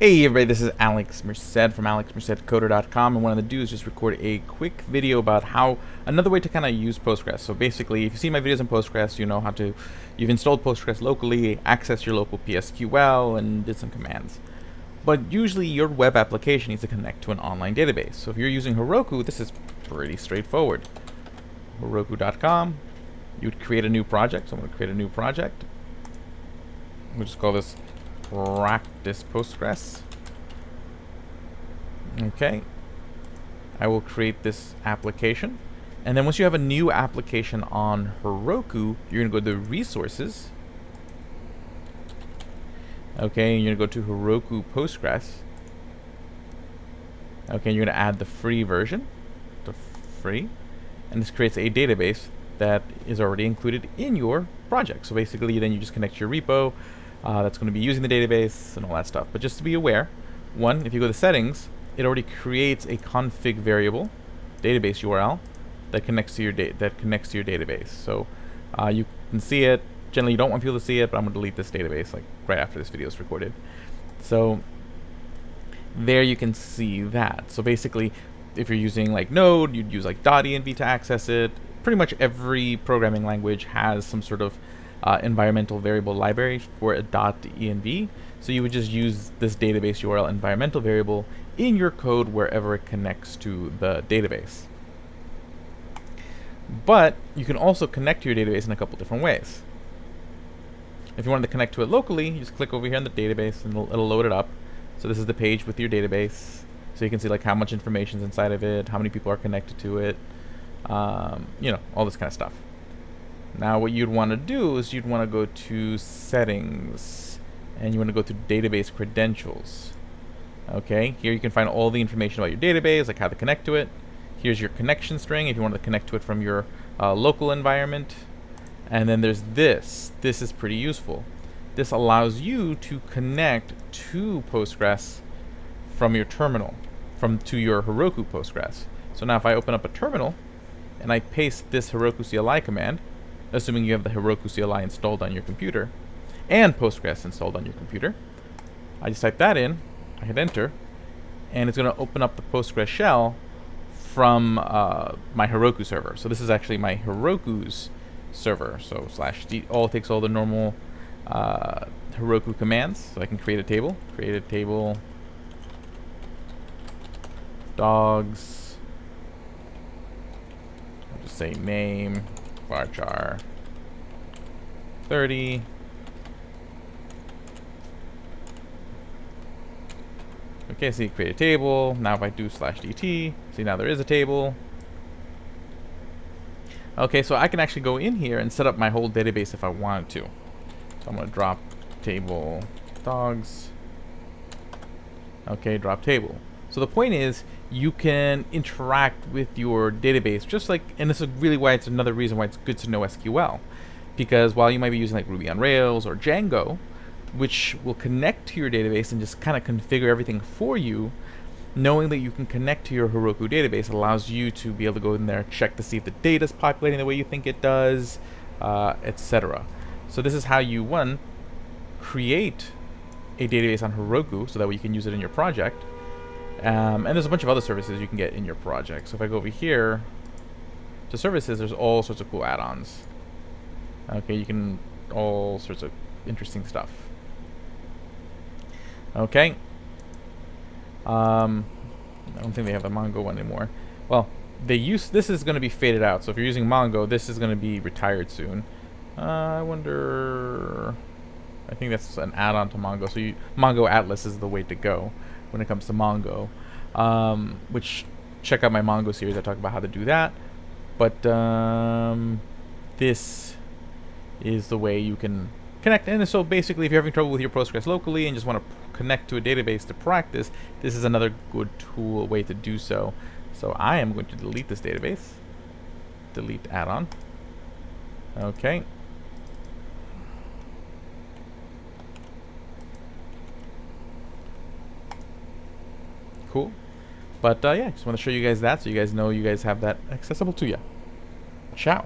Hey everybody, this is Alex Merced from alexmercedcoder.com, and what I'm going to do is just record a quick video about how another way to kind of use Postgres. So basically, if you see my videos in Postgres, you know how to, you've installed Postgres locally, access your local PSQL, and did some commands. But usually your web application needs to connect to an online database. So if you're using Heroku, this is pretty straightforward. Heroku.com, you'd create a new project. So I'm going to create a new project. We'll just call this practice Postgres. Okay, I will create this application, and then once you have a new application on Heroku, you're gonna go to resources. Okay, and you're gonna go to Heroku Postgres. Okay, you're gonna add the free version, the free, and this creates a database that is already included in your project. So basically, then you just connect your repo. That's going to be using the database and all that stuff. But just to be aware, one, if you go to settings, it already creates a config variable, database URL, that connects to your database. So you can see it. Generally, you don't want people to see it, but I'm going to delete this database like right after this video is recorded. So there you can see that. So basically, if you're using like Node, you'd use like .env to access it. Pretty much every programming language has some sort of environmental variable library for a .env. So you would just use this database URL environmental variable in your code wherever it connects to the database. But you can also connect to your database in a couple different ways. If you wanted to connect to it locally, you just click over here in the database and it'll load it up. So this is the page with your database. So you can see like how much information is inside of it, how many people are connected to it, you know, all this kind of stuff. Now what you'd want to do is you'd want to go to settings and you want to go to database credentials. Okay, here you can find all the information about your database, like how to connect to it. Here's your connection string if you want to connect to it from your local environment. And then there's this. This is pretty useful. This allows you to connect to Postgres from your terminal, to your Heroku Postgres. So now if I open up a terminal and I paste this Heroku CLI command, assuming you have the Heroku CLI installed on your computer and Postgres installed on your computer, I just type that in, I hit enter, and it's going to open up the Postgres shell from my Heroku server. So this is actually my Heroku's server. So /d all takes all the normal Heroku commands. So I can create a table, dogs, I'll just say name, varchar 30. Okay, so you create a table. Now if I do /dt, see now there is a table. Okay, so I can actually go in here and set up my whole database if I wanted to. So I'm going to drop table dogs. Okay, drop table. So the point is, you can interact with your database just like, and this is really why it's another reason why it's good to know SQL. Because while you might be using like Ruby on Rails or Django, which will connect to your database and just kind of configure everything for you, knowing that you can connect to your Heroku database allows you to be able to go in there, check to see if the data is populating the way you think it does, etc. So this is how you, one, create a database on Heroku so that way you can use it in your project. And there's a bunch of other services you can get in your project. So if I go over here to services, there's all sorts of cool add-ons. Okay, you can, all sorts of interesting stuff. Okay. I don't think they have the Mongo one anymore. Well, this is going to be faded out. So if you're using Mongo, this is going to be retired soon. I wonder, I think that's an add-on to Mongo. So Mongo Atlas is the way to go when it comes to Mongo. Which, check out my Mongo series. I talk about how to do that. But this is the way you can connect. And so basically, if you're having trouble with your Postgres locally and just want to connect to a database to practice, this is another good tool, way to do so. So I am going to delete this database. Delete add-on. Okay. Cool. But yeah, just want to show you guys that so you guys know you guys have that accessible to you. Ciao.